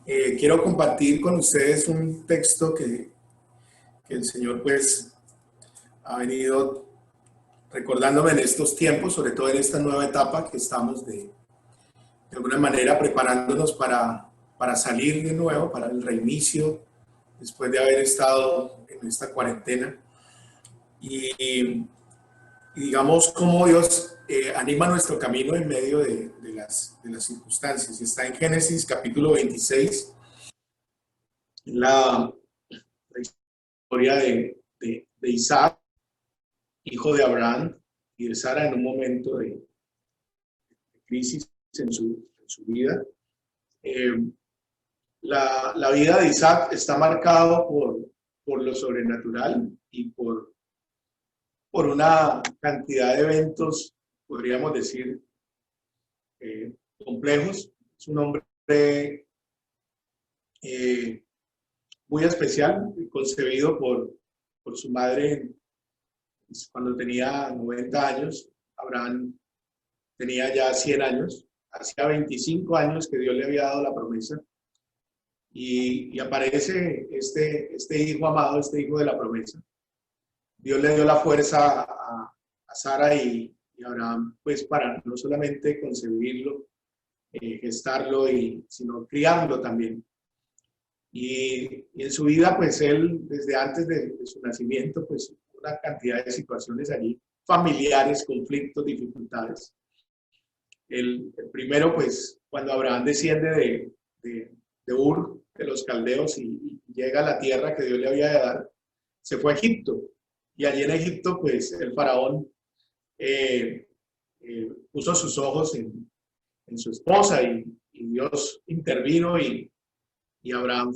Quiero compartir con ustedes un texto que el Señor pues ha venido recordándome en estos tiempos, sobre todo en esta nueva etapa que estamos de alguna manera preparándonos para salir de nuevo, para el reinicio, después de haber estado en esta cuarentena. Y digamos cómo Dios anima nuestro camino en medio de las circunstancias. Está en Génesis capítulo 26, la historia de Isaac, hijo de Abraham y de Sara, en un momento de crisis en su vida. La vida de Isaac está marcado por lo sobrenatural y por una cantidad de eventos, podríamos decir, complejos. Es un hombre muy especial, concebido por su madre cuando tenía 90 años. Abraham tenía ya 100 años. Hacía 25 años que Dios le había dado la promesa. Y aparece este hijo amado, este hijo de la promesa. Dios le dio la fuerza a Sara y Abraham, pues para no solamente concebirlo, gestarlo, sino criarlo también. Y en su vida, pues él, desde antes de su nacimiento, pues una cantidad de situaciones allí, familiares, conflictos, dificultades. El primero, pues, cuando Abraham desciende de Ur, de los caldeos, y llega a la tierra que Dios le había de dar, se fue a Egipto. Y allí en Egipto, pues, el faraón puso sus ojos en su esposa y Dios intervino y Abraham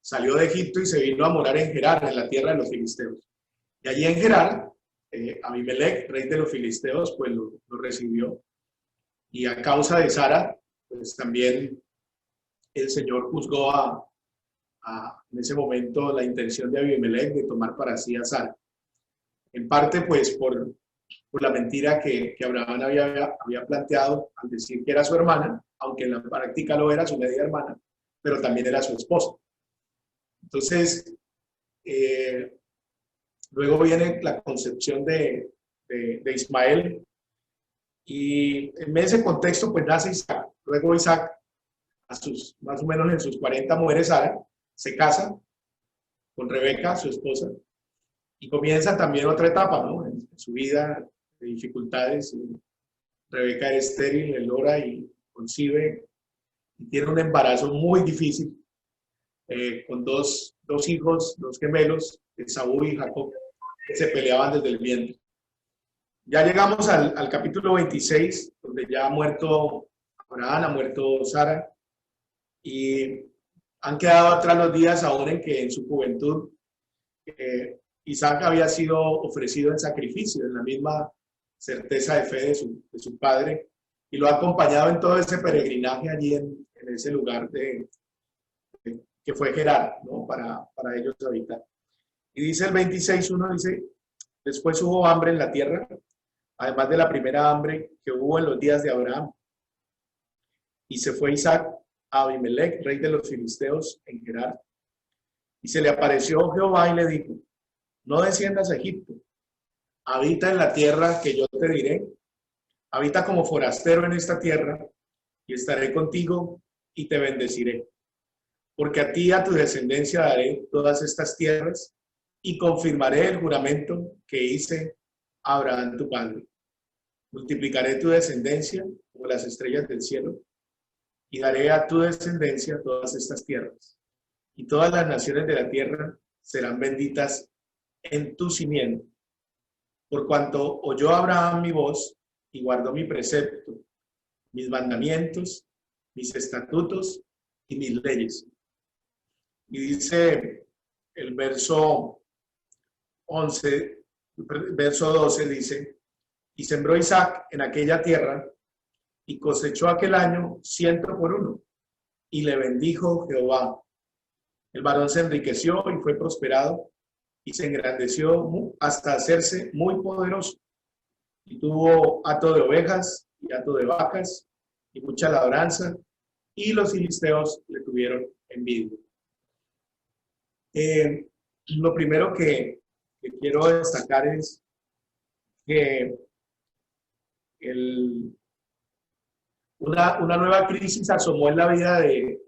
salió de Egipto y se vino a morar en Gerar, en la tierra de los filisteos. Y allí en Gerar, Abimelec, rey de los filisteos, pues lo recibió. Y a causa de Sara, pues también el Señor juzgó en ese momento la intención de Abimelec de tomar para sí a Sara. En parte, pues, por la mentira que Abraham había planteado al decir que era su hermana, aunque en la práctica lo era, su media hermana, pero también era su esposa. Entonces, luego viene la concepción de Ismael, y en ese contexto, pues nace Isaac. Luego Isaac, más o menos en sus 40, muere Sara, se casa con Rebeca, su esposa, y comienza también otra etapa, ¿no? En su vida de dificultades. Rebeca era estéril, él ora y concibe, y tiene un embarazo muy difícil, con dos hijos, dos gemelos, Esaú y Jacob, que se peleaban desde el vientre. Ya llegamos al capítulo 26, donde ya ha muerto Abraham, ha muerto Sara, y han quedado atrás los días aún en que en su juventud Isaac había sido ofrecido en sacrificio, en la misma certeza de fe de su padre, y lo ha acompañado en todo ese peregrinaje allí en ese lugar que fue Gerar, ¿no? para ellos habitar. Y dice el 26:1, dice: después hubo hambre en la tierra, además de la primera hambre que hubo en los días de Abraham. Y se fue Isaac a Abimelec, rey de los filisteos, en Gerar. Y se le apareció Jehová y le dijo: no desciendas a Egipto, habita en la tierra que yo te diré, habita como forastero en esta tierra, y estaré contigo y te bendeciré. Porque a ti y a tu descendencia daré todas estas tierras, y confirmaré el juramento que hice a Abraham tu padre. Multiplicaré tu descendencia como las estrellas del cielo, y daré a tu descendencia todas estas tierras. Y todas las naciones de la tierra serán benditas en tu simiente. Por cuanto oyó Abraham mi voz y guardó mi precepto, mis mandamientos, mis estatutos y mis leyes. Y dice el verso 11, verso 12, dice: y sembró Isaac en aquella tierra, y cosechó aquel año 100 por 1, y le bendijo Jehová. El varón se enriqueció y fue prosperado, y se engrandeció hasta hacerse muy poderoso, y tuvo hato de ovejas y hato de vacas, y mucha labranza, y los filisteos le tuvieron envidia. Lo primero que quiero destacar es que una nueva crisis asomó en la vida de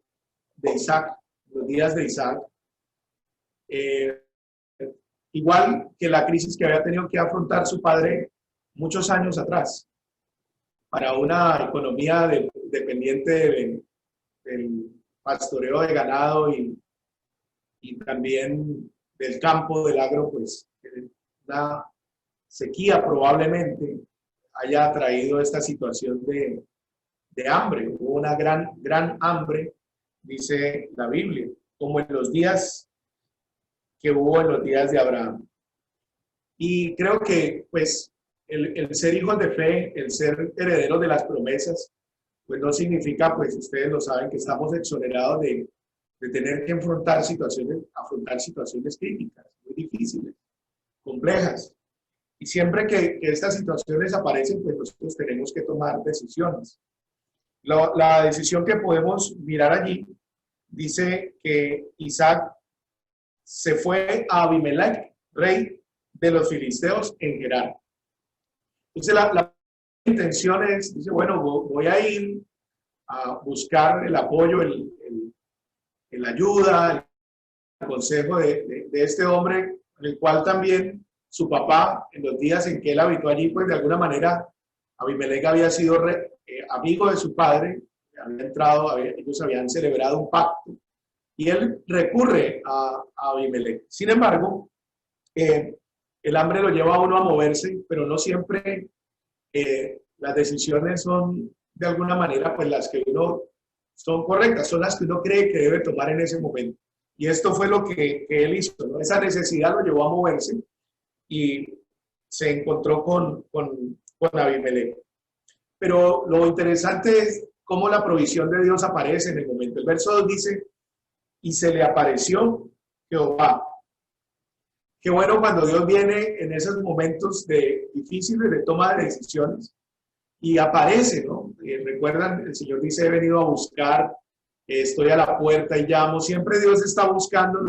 Isaac, los días de Isaac. Igual que la crisis que había tenido que afrontar su padre muchos años atrás, para una economía dependiente del pastoreo de ganado y también del campo, del agro, pues una sequía probablemente haya traído esta situación de hambre. Hubo una gran hambre, dice la Biblia, como en los días que hubo en los días de Abraham. Y creo que pues el ser hijos de fe, el ser herederos de las promesas, pues no significa, pues ustedes lo saben, que estamos exonerados de tener que afrontar situaciones críticas, muy difíciles, complejas. Y siempre que estas situaciones aparecen, pues nosotros tenemos que tomar decisiones. La decisión que podemos mirar allí dice que Isaac se fue a Abimelech, rey de los filisteos en Gerar. Entonces la intención es, dice, bueno, voy a ir a buscar el apoyo, la ayuda, el consejo de este hombre, el cual también su papá, en los días en que él habitó allí, pues de alguna manera Abimelech había sido amigo de su padre, había entrado, ellos habían celebrado un pacto, y él recurre a Abimelech. Sin embargo, el hambre lo lleva a uno a moverse, pero no siempre las decisiones son de alguna manera pues las que uno son correctas, son las que uno cree que debe tomar en ese momento. Y esto fue lo que él hizo, ¿no? Esa necesidad lo llevó a moverse y se encontró con Abimelech. Pero lo interesante es cómo la provisión de Dios aparece en el momento. El verso 2 dice, y se le apareció Jehová. Qué bueno cuando Dios viene en esos momentos difíciles de toma de decisiones y aparece, ¿no? Recuerdan, el Señor dice, he venido a buscar, estoy a la puerta y llamo. Siempre Dios está buscando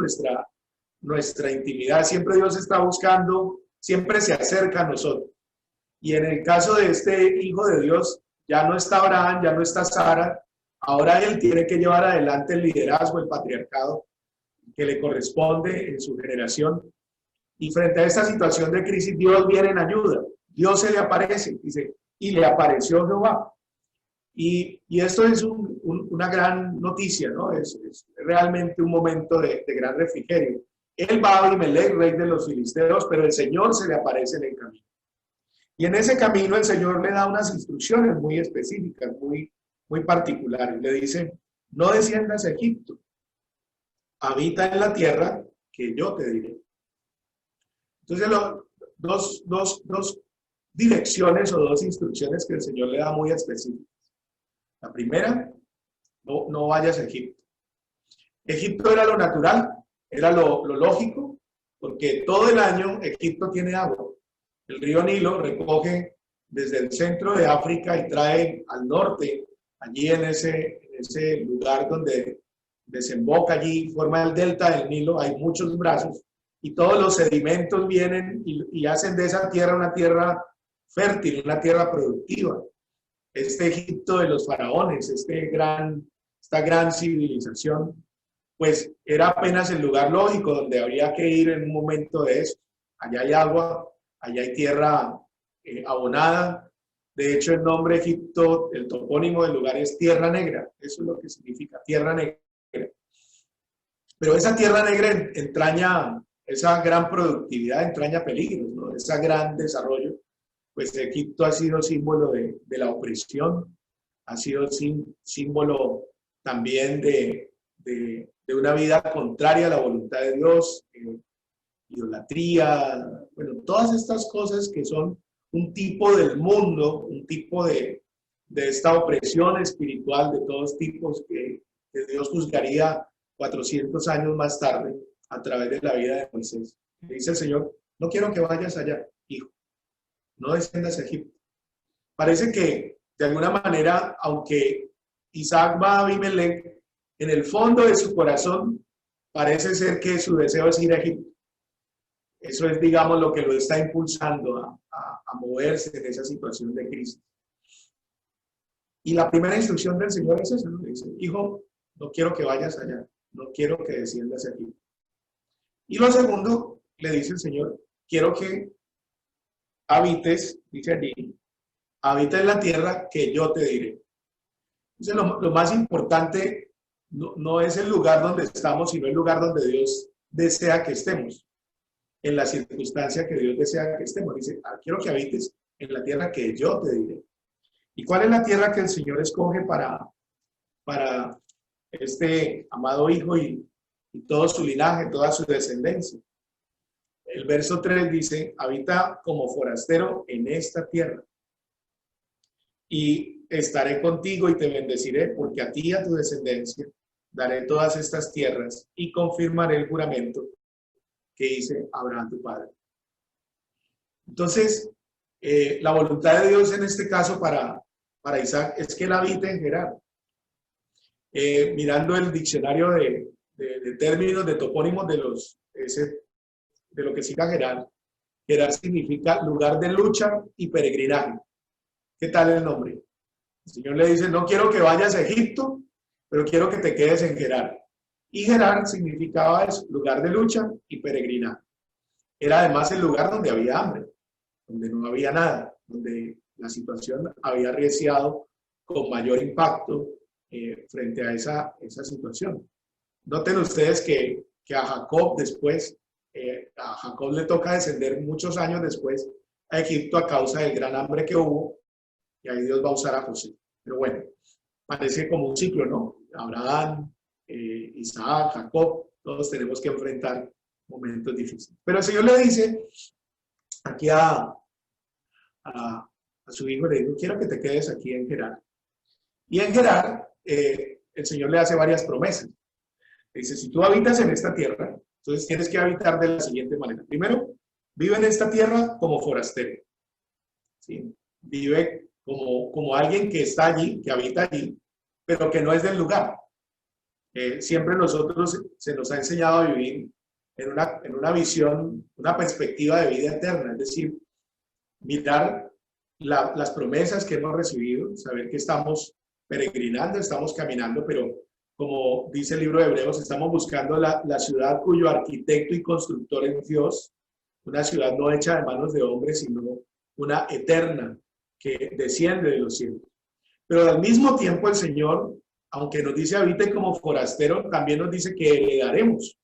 nuestra intimidad, siempre Dios está buscando, siempre se acerca a nosotros. Y en el caso de este hijo de Dios, ya no está Abraham, ya no está Sara, ahora él tiene que llevar adelante el liderazgo, el patriarcado que le corresponde en su generación. Y frente a esta situación de crisis, Dios viene en ayuda. Dios se le aparece, dice, y le apareció Jehová. Y esto es una gran noticia, ¿no? Es realmente un momento de gran refrigerio. Él va a Abimelech, rey de los filisteos, pero el Señor se le aparece en el camino. Y en ese camino el Señor le da unas instrucciones muy específicas, muy particulares. Le dice, no desciendas a Egipto, habita en la tierra que yo te diré. Entonces, dos direcciones o dos instrucciones que el Señor le da muy específicas. La primera, no vayas a Egipto. Egipto era lo natural, era lo lógico, porque todo el año Egipto tiene agua. El río Nilo recoge desde el centro de África y trae al norte, allí en ese lugar donde desemboca allí, forma el delta del Nilo, hay muchos brazos, y todos los sedimentos vienen y hacen de esa tierra una tierra fértil, una tierra productiva. Este Egipto de los faraones, esta gran civilización, pues era apenas el lugar lógico donde habría que ir en un momento de eso. Allá hay agua, allá hay tierra abonada. De hecho, el nombre Egipto, el topónimo del lugar es Tierra Negra. Eso es lo que significa, Tierra Negra. Pero esa Tierra Negra entraña, esa gran productividad entraña peligros, ¿no? Ese gran desarrollo. Pues Egipto ha sido símbolo de la opresión, ha sido símbolo también de una vida contraria a la voluntad de Dios, idolatría, bueno, todas estas cosas que son un tipo del mundo, un tipo de esta opresión espiritual de todos tipos que Dios juzgaría 400 años más tarde a través de la vida de Moisés. Le dice el Señor, no quiero que vayas allá, hijo, no desciendas a Egipto. Parece que de alguna manera, aunque Isaac va a Abimelech, en el fondo de su corazón parece ser que su deseo es ir a Egipto. Eso es, digamos, lo que lo está impulsando a moverse en esa situación de crisis. Y la primera instrucción del Señor es esa, ¿no? Le dice, hijo, no quiero que vayas allá, no quiero que desciendas aquí. Y lo segundo, le dice el Señor, quiero que habites, dice allí, habita en la tierra que yo te diré. Entonces, lo más importante no es el lugar donde estamos, sino el lugar donde Dios desea que estemos, en la circunstancia que Dios desea que estemos. Dice, quiero que habites en la tierra que yo te diré. ¿Y cuál es la tierra que el Señor escoge para este amado hijo y todo su linaje, toda su descendencia? El verso 3 dice, habita como forastero en esta tierra. Y estaré contigo y te bendeciré, porque a ti y a tu descendencia daré todas estas tierras y confirmaré el juramento que hice a Abraham tu padre. Entonces, la voluntad de Dios en este caso para Isaac es que él habite en Gerar. Mirando el diccionario de términos, de topónimos de lo que significa Gerar, Gerar significa lugar de lucha y peregrinaje. ¿Qué tal el nombre? El Señor le dice, no quiero que vayas a Egipto, pero quiero que te quedes en Gerar. Y Gerar significaba eso, lugar de lucha y peregrinaje. Era además el lugar donde había hambre, donde no había nada, donde la situación había arreciado con mayor impacto frente a esa situación. Noten ustedes que a Jacob después, a Jacob le toca descender muchos años después a Egipto a causa del gran hambre que hubo, y ahí Dios va a usar a José. Pero bueno, parece como un ciclo, ¿no? Abraham, Isaac, Jacob, todos tenemos que enfrentar momentos difíciles. Pero el Señor le dice aquí a su hijo, le dice, quiero que te quedes aquí en Gerar. Y en Gerar, el Señor le hace varias promesas. Le dice, si tú habitas en esta tierra, entonces tienes que habitar de la siguiente manera. Primero, vive en esta tierra como forastero. ¿Sí? Vive como alguien que está allí, que habita allí, pero que no es del lugar. Siempre nosotros se nos ha enseñado a vivir en una visión, una perspectiva de vida eterna, es decir, mirar las promesas que hemos recibido, saber que estamos peregrinando, estamos caminando, pero como dice el libro de Hebreos, estamos buscando la ciudad cuyo arquitecto y constructor es Dios, una ciudad no hecha de manos de hombres, sino una eterna que desciende de los cielos. Pero al mismo tiempo el Señor, aunque nos dice habite como forastero, también nos dice que heredaremos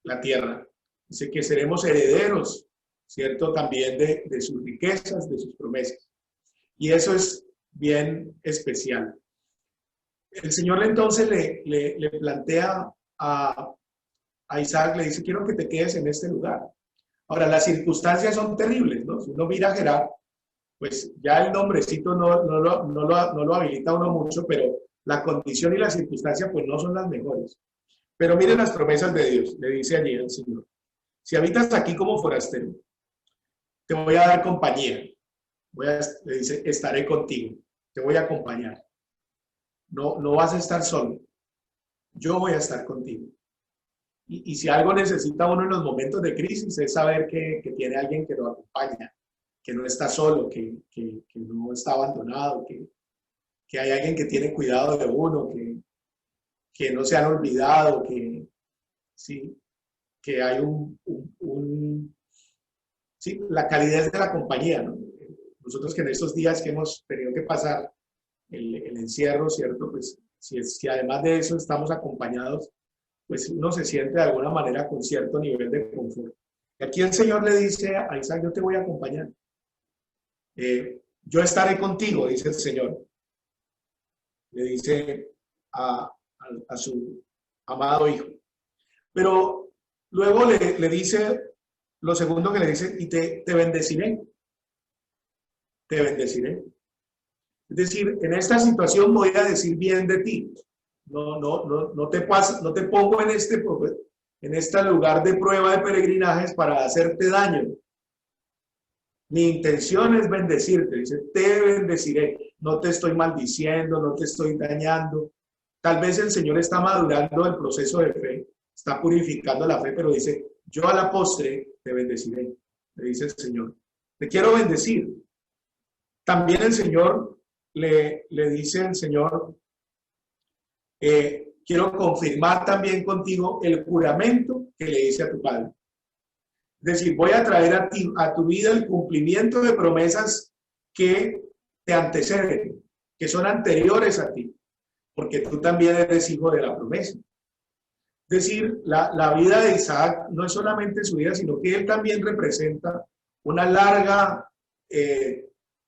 la tierra. Dice que seremos herederos, ¿cierto? También de sus riquezas, de sus promesas. Y eso es bien especial. El Señor entonces le plantea a Isaac, le dice, quiero que te quedes en este lugar. Ahora, las circunstancias son terribles, ¿no? Si uno mira a Gerar, pues ya el nombrecito no lo habilita uno mucho, pero la condición y la circunstancia pues no son las mejores. Pero miren las promesas de Dios, le dice allí el Señor. Si habitas aquí como forastero, te voy a dar compañía. Le dice, estaré contigo, te voy a acompañar. No vas a estar solo, yo voy a estar contigo. Y si algo necesita uno en los momentos de crisis es saber que tiene alguien que lo acompaña, que no está solo, que no está abandonado, que hay alguien que tiene cuidado de uno, que no se han olvidado, ¿sí? Que hay sí, la calidez de la compañía, ¿no? Nosotros que en estos días que hemos tenido que pasar el encierro, ¿cierto? Pues si además de eso estamos acompañados, pues uno se siente de alguna manera con cierto nivel de confort. Y aquí el Señor le dice a Isaac, yo te voy a acompañar. Yo estaré contigo, dice el Señor. Le dice a su amado hijo. Pero luego le dice, lo segundo que le dice, y te bendeciré. Te bendeciré. Es decir, en esta situación voy a decir bien de ti. No te pongo en este lugar de prueba de peregrinajes para hacerte daño. Mi intención es bendecirte. Dice, te bendeciré. No te estoy maldiciendo, no te estoy dañando. Tal vez el Señor está madurando el proceso de fe, está purificando la fe, pero dice, yo a la postre te bendeciré. Le dice el Señor, te quiero bendecir. También el Señor le dice el Señor, quiero confirmar también contigo el juramento que le hice a tu padre. Es decir, voy a traer a tu vida el cumplimiento de promesas que te anteceden, que son anteriores a ti, porque tú también eres hijo de la promesa. Es decir, la vida de Isaac no es solamente su vida, sino que él también representa una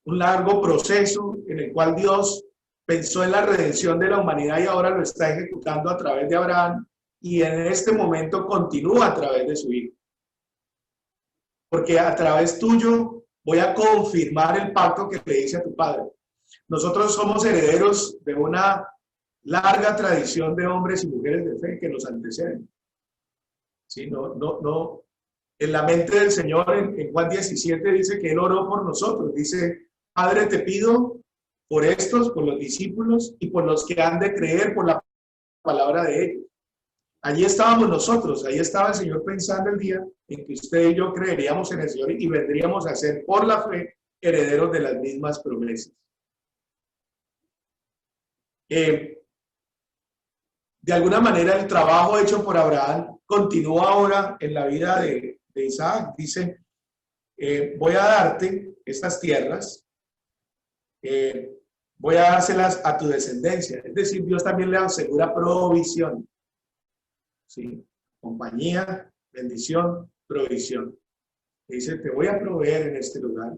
un largo proceso en el cual Dios pensó en la redención de la humanidad y ahora lo está ejecutando a través de Abraham y en este momento continúa a través de su hijo. Porque a través tuyo voy a confirmar el pacto que le hice a tu padre. Nosotros somos herederos de una larga tradición de hombres y mujeres de fe que nos anteceden. ¿Sí? No. En la mente del Señor, en Juan 17, dice que Él oró por nosotros. Dice, Padre, te pido por estos, por los discípulos y por los que han de creer por la palabra de ellos. Allí estábamos nosotros, ahí estaba el Señor pensando el día en que usted y yo creeríamos en el Señor y vendríamos a ser por la fe herederos de las mismas promesas. De alguna manera el trabajo hecho por Abraham continúa ahora en la vida de Isaac. Dice, voy a darte estas tierras, voy a dárselas a tu descendencia. Es decir, Dios también le asegura provisión. ¿Sí? Compañía, bendición, provisión. Dice, te voy a proveer en este lugar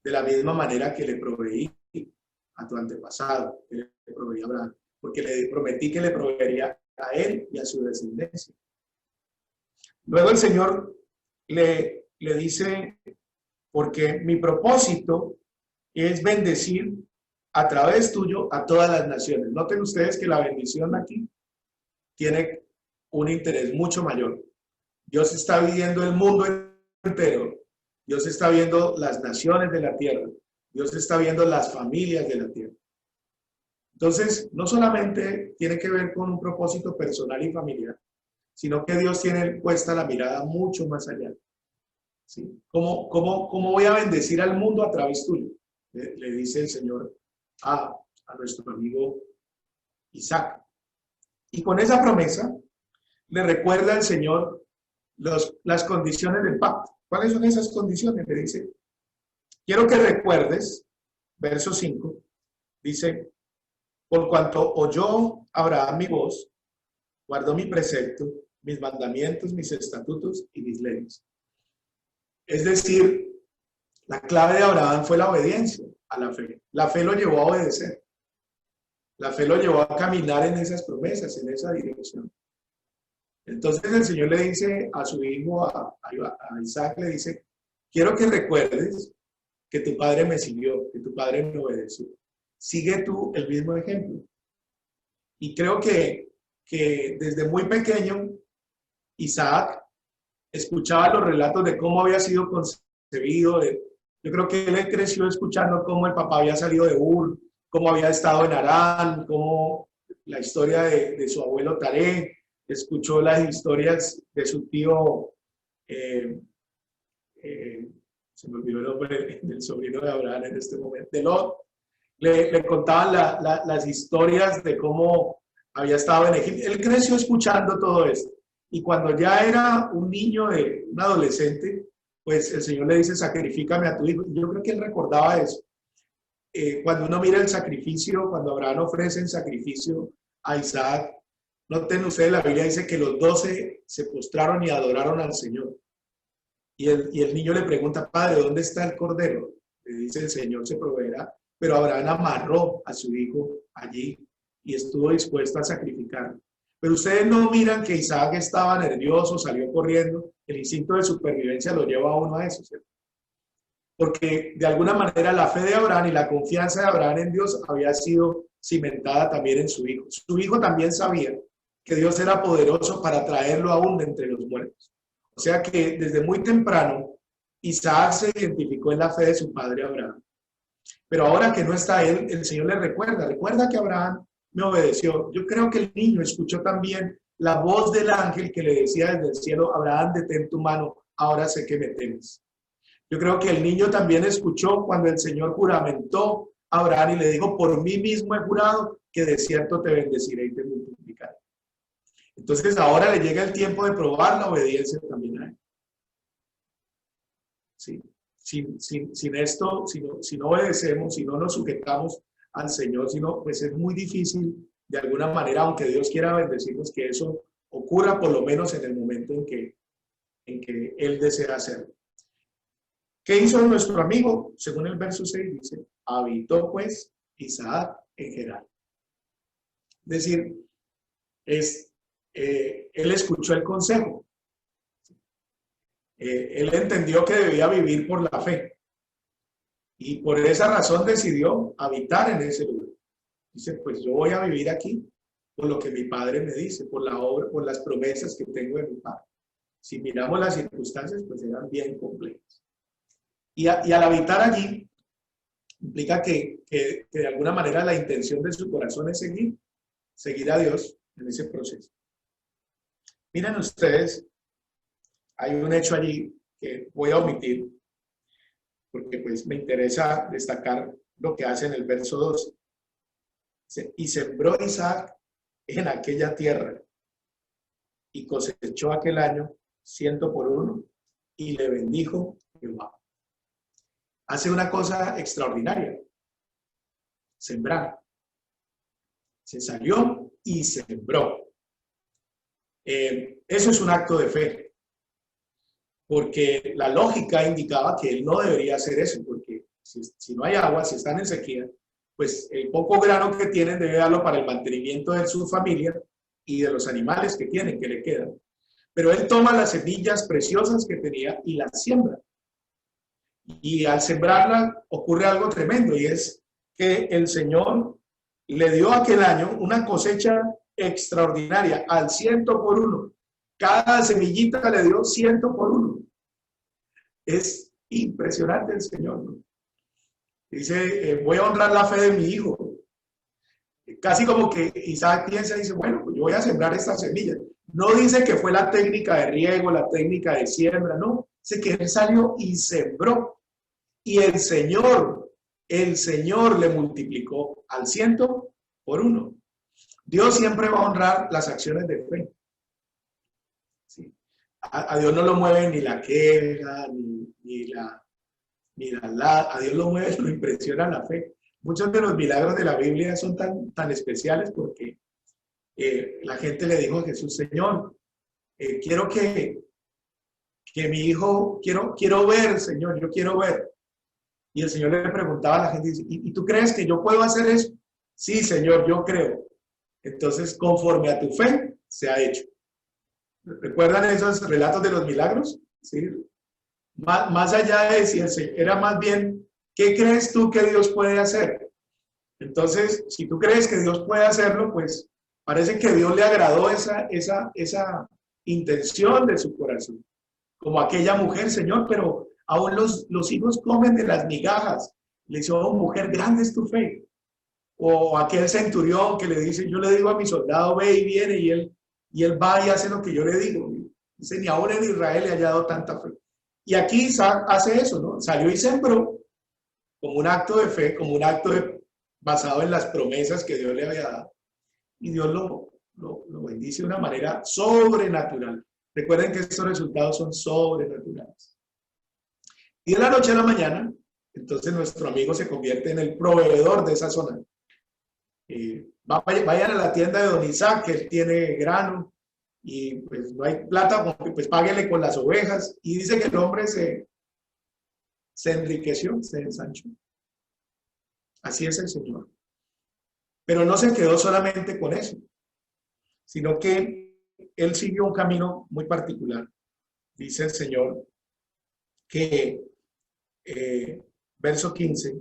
de la misma manera que le proveí a tu antepasado, que le proveí a Abraham, porque le prometí que le proveería a él y a su descendencia. Luego el Señor le dice, porque mi propósito es bendecir a través tuyo a todas las naciones. Noten ustedes que la bendición aquí tiene un interés mucho mayor. Dios está viendo el mundo entero. Dios está viendo las naciones de la tierra. Dios está viendo las familias de la tierra. Entonces, no solamente tiene que ver con un propósito personal y familiar, sino que Dios tiene puesta la mirada mucho más allá. ¿Sí? ¿Cómo voy a bendecir al mundo a través tuyo? Le dice el Señor a nuestro amigo Isaac. Y con esa promesa, le recuerda al Señor las condiciones del pacto. ¿Cuáles son esas condiciones? Le dice, quiero que recuerdes, verso 5, dice, por cuanto oyó Abraham mi voz, guardó mi precepto, mis mandamientos, mis estatutos y mis leyes. Es decir, la clave de Abraham fue la obediencia a la fe. La fe lo llevó a obedecer. La fe lo llevó a caminar en esas promesas, en esa dirección. Entonces el Señor le dice a su hijo, a Isaac, le dice, quiero que recuerdes que tu padre me siguió, que tu padre me obedeció. Sigue tú el mismo ejemplo. Y creo que desde muy pequeño, Isaac escuchaba los relatos de cómo había sido concebido. Yo creo que él creció escuchando cómo el papá había salido de Ur, cómo había estado en Harán, cómo la historia de su abuelo Taré. Escuchó las historias de su tío, se me olvidó el nombre del sobrino de Abraham en este momento, de Lot. Le contaban las historias de cómo había estado en Egipto. Él creció escuchando todo esto. Y cuando ya era un niño, un adolescente, pues el Señor le dice, sacrifícame a tu hijo. Yo creo que él recordaba eso. Cuando uno mira el sacrificio, cuando Abraham ofrece el sacrificio a Isaac, noten ustedes, la Biblia dice que los 12 se postraron y adoraron al Señor. Y el niño le pregunta, padre, ¿dónde está el cordero? Le dice, el Señor se proveerá. Pero Abraham amarró a su hijo allí y estuvo dispuesto a sacrificarlo. Pero ustedes no miran que Isaac estaba nervioso, salió corriendo. El instinto de supervivencia lo lleva a uno a eso, ¿cierto? Porque de alguna manera la fe de Abraham y la confianza de Abraham en Dios había sido cimentada también en su hijo. Su hijo también sabía que Dios era poderoso para traerlo aún de entre los muertos. O sea que desde muy temprano Isaac se identificó en la fe de su padre Abraham. Pero ahora que no está él, el Señor le recuerda que Abraham me obedeció. Yo creo que el niño escuchó también la voz del ángel que le decía desde el cielo: Abraham, detén tu mano, ahora sé que me temes. Yo creo que el niño también escuchó cuando el Señor juramentó a Abraham y le dijo: por mí mismo he jurado que de cierto te bendeciré y te multiplicaré. Entonces ahora le llega el tiempo de probar la obediencia también a él. ¿Sí? Sin esto, si no obedecemos, si no nos sujetamos al Señor, pues es muy difícil de alguna manera, aunque Dios quiera bendecirnos, que eso ocurra por lo menos en el momento en que Él desea hacerlo. ¿Qué hizo nuestro amigo? Según el verso 6 dice: habitó pues Isaac en Gerar. Es decir, él escuchó el consejo. Él entendió que debía vivir por la fe. Y por esa razón decidió habitar en ese lugar. Dice: pues yo voy a vivir aquí por lo que mi padre me dice, por la obra, por las promesas que tengo de mi padre. Si miramos las circunstancias, pues eran bien complejas. Y al habitar allí, implica que de alguna manera la intención de su corazón es seguir a Dios en ese proceso. Miren ustedes, hay un hecho allí que voy a omitir, porque pues me interesa destacar lo que hace en el verso 12. Y sembró Isaac en aquella tierra, y cosechó aquel año 100 por 1, y le bendijo Jehová. Hace una cosa extraordinaria: sembrar. Se salió y sembró. Eso es un acto de fe, porque la lógica indicaba que él no debería hacer eso, porque si no hay agua, si están en sequía, pues el poco grano que tienen debe darlo para el mantenimiento de su familia y de los animales que tienen, que le quedan. Pero él toma las semillas preciosas que tenía y las siembra. Y al sembrarla ocurre algo tremendo, y es que el Señor le dio aquel año una cosecha extraordinaria, al 100 por 1. Cada semillita le dio 100 por 1. Es impresionante el Señor, ¿no? Dice: voy a honrar la fe de mi hijo. Casi como que Isaac piensa y dice: bueno, pues yo voy a sembrar estas semillas. No dice que fue la técnica de riego, la técnica de siembra, no. Dice que él salió y sembró. Y el Señor le multiplicó al 100 por 1. Dios siempre va a honrar las acciones de fe. ¿Sí? A Dios no lo mueve ni la queja, a Dios lo mueve, lo impresiona la fe. Muchos de los milagros de la Biblia son tan especiales porque la gente le dijo a Jesús: Señor, quiero que mi hijo, quiero ver, Señor, yo quiero ver. Y el Señor le preguntaba a la gente: ¿y tú crees que yo puedo hacer eso? Sí, Señor, yo creo. Entonces, conforme a tu fe, se ha hecho. ¿Recuerdan esos relatos de los milagros? ¿Sí? Más allá de si era más bien: ¿qué crees tú que Dios puede hacer? Entonces, si tú crees que Dios puede hacerlo, pues parece que Dios le agradó esa intención de su corazón. Como aquella mujer: Señor, pero aún los hijos comen de las migajas. Le dice: oh, mujer, grande es tu fe. O aquel centurión que le dice: yo le digo a mi soldado, ve y viene, y él va y hace lo que yo le digo. Dice: ni aún en Israel le ha dado tanta fe. Y aquí Isaac hace eso, ¿no? Salió y sembró como un acto de fe, como un acto basado en las promesas que Dios le había dado. Y Dios lo bendice de una manera sobrenatural. Recuerden que estos resultados son sobrenaturales. Y de la noche a la mañana, entonces nuestro amigo se convierte en el proveedor de esa zona. Vayan a la tienda de don Isaac, que él tiene grano, y pues no hay plata, pues páguenle con las ovejas. Y dice que el hombre se enriqueció, se ensanchó. Así es el Señor. Pero no se quedó solamente con eso, sino que él siguió un camino muy particular. Dice el Señor que, verso 15,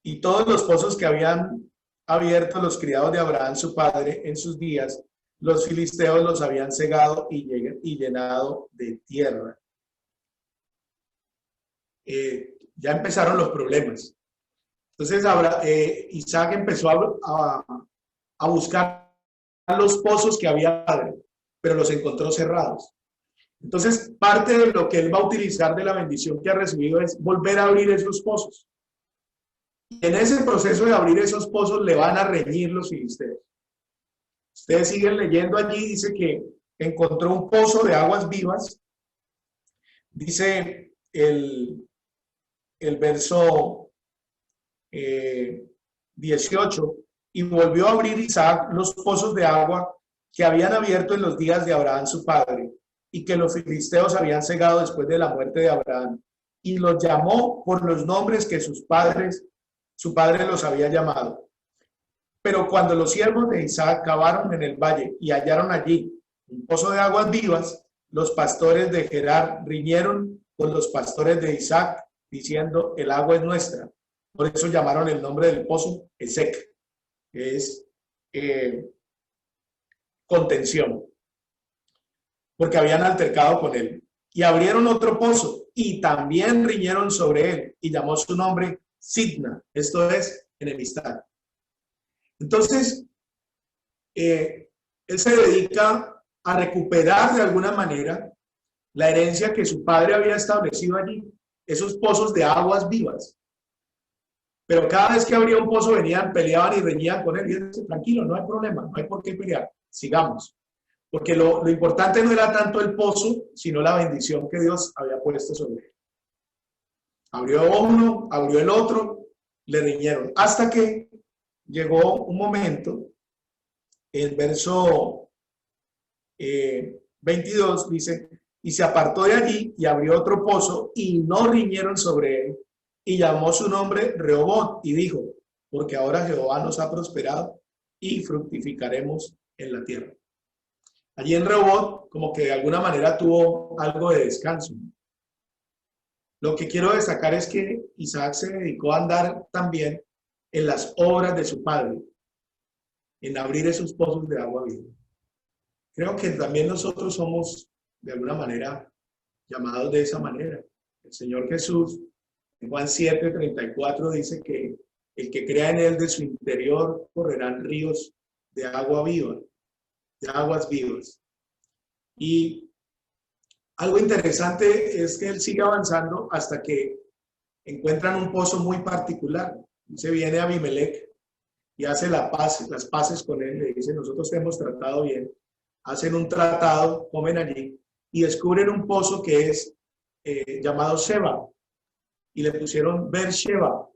y todos los pozos que habían abierto los criados de Abraham su padre en sus días, los filisteos los habían cegado y llenado de tierra. ya empezaron los problemas. Entonces Isaac empezó a buscar los pozos que había, pero los encontró cerrados. Entonces, parte de lo que él va a utilizar de la bendición que ha recibido es volver a abrir esos pozos. Y en ese proceso de abrir esos pozos le van a reñir los filisteos. Ustedes siguen leyendo allí, dice que encontró un pozo de aguas vivas. Dice el verso 18, y volvió a abrir Isaac los pozos de agua que habían abierto en los días de Abraham su padre, y que los filisteos habían cegado después de la muerte de Abraham, y los llamó por los nombres que su padre los había llamado. Pero cuando los siervos de Isaac cavaron en el valle y hallaron allí un pozo de aguas vivas, los pastores de Gerar riñeron con los pastores de Isaac, diciendo: el agua es nuestra. Por eso llamaron el nombre del pozo Esek, que es contención, porque habían altercado con él. Y abrieron otro pozo y también riñeron sobre él, y llamó su nombre Sidna, esto es enemistad. Entonces, él se dedica a recuperar de alguna manera la herencia que su padre había establecido allí, esos pozos de aguas vivas. Pero cada vez que abría un pozo venían, peleaban y reñían con él. Y él dice: tranquilo, no hay problema, no hay por qué pelear, sigamos. Porque lo importante no era tanto el pozo, sino la bendición que Dios había puesto sobre él. Abrió uno, abrió el otro, le riñeron. Hasta que llegó un momento, el verso 22 dice: y se apartó de allí y abrió otro pozo y no riñeron sobre él, y llamó su nombre Rehobot, y dijo: porque ahora Jehová nos ha prosperado y fructificaremos en la tierra. Allí en Rehobot como que de alguna manera tuvo algo de descanso. Lo que quiero destacar es que Isaac se dedicó a andar también en las obras de su padre, en abrir esos pozos de agua viva. Creo que también nosotros somos de alguna manera llamados de esa manera. El Señor Jesús en Juan 7:34 dice que el que crea en él, de su interior correrán ríos de agua viva, de aguas vivas. Y algo interesante es que él sigue avanzando hasta que encuentran un pozo muy particular. Se viene Abimelech y hace las paces con él, le dice: nosotros te hemos tratado bien. Hacen un tratado, comen allí y descubren un pozo que es llamado Sheba, y le pusieron Beersheba,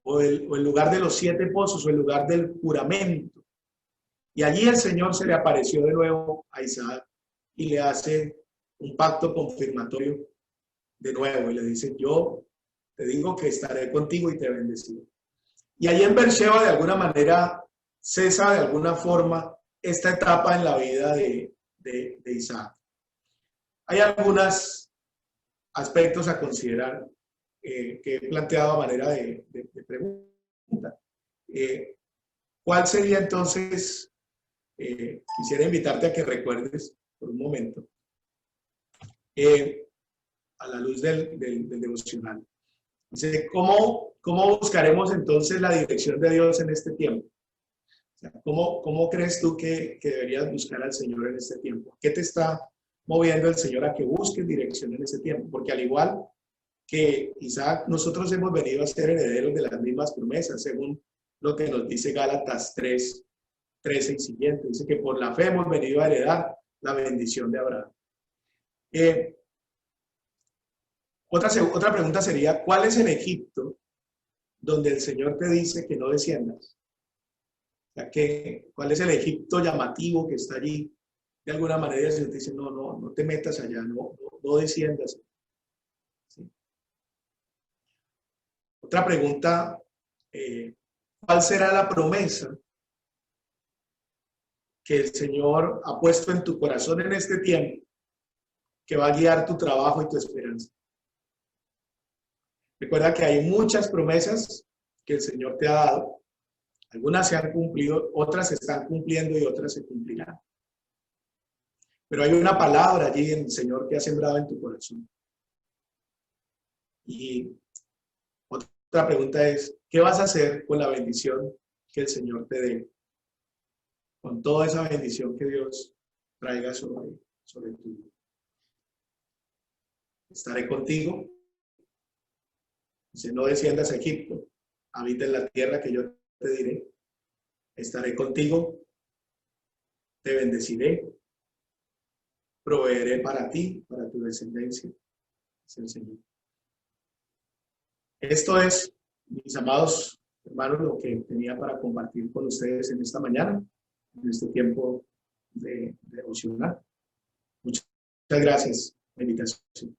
o el lugar de los 7 pozos, o el lugar del juramento. Y allí el Señor se le apareció de nuevo a Isaac y le hace un pacto confirmatorio de nuevo, y le dice: yo te digo que estaré contigo y te bendeciré. Y allí en Beersheba de alguna manera cesa de alguna forma esta etapa en la vida de Isaac. Hay algunos aspectos a considerar que he planteado a manera de pregunta. ¿Cuál sería entonces? Quisiera invitarte a que recuerdes por un momento, a la luz del devocional. Dice: ¿cómo buscaremos entonces la dirección de Dios en este tiempo? O sea, ¿cómo crees tú que deberías buscar al Señor en este tiempo? ¿Qué te está moviendo el Señor a que busques dirección en ese tiempo? Porque al igual que Isaac, nosotros hemos venido a ser herederos de las mismas promesas, según lo que nos dice Gálatas 3:13 y siguiente. Dice que por la fe hemos venido a heredar la bendición de Abraham. Otra pregunta sería: ¿cuál es el Egipto donde el Señor te dice que no desciendas? O sea, ¿cuál es el Egipto llamativo que está allí? De alguna manera el Señor te dice: no te metas allá, no desciendas. ¿Sí? Otra pregunta: ¿cuál será la promesa que el Señor ha puesto en tu corazón en este tiempo, que va a guiar tu trabajo y tu esperanza? Recuerda que hay muchas promesas que el Señor te ha dado. Algunas se han cumplido, otras se están cumpliendo y otras se cumplirán. Pero hay una palabra allí en el Señor que ha sembrado en tu corazón. Y otra pregunta es, ¿qué vas a hacer con la bendición que el Señor te dé? Con toda esa bendición que Dios traiga sobre tu vida. Estaré contigo. Dice, no desciendas a Egipto, habita en la tierra que yo te diré. Estaré contigo, te bendeciré, proveeré para ti, para tu descendencia, dice el Señor. Esto es, mis amados hermanos, lo que tenía para compartir con ustedes en esta mañana, en este tiempo de devocional. Muchas gracias. Invitación.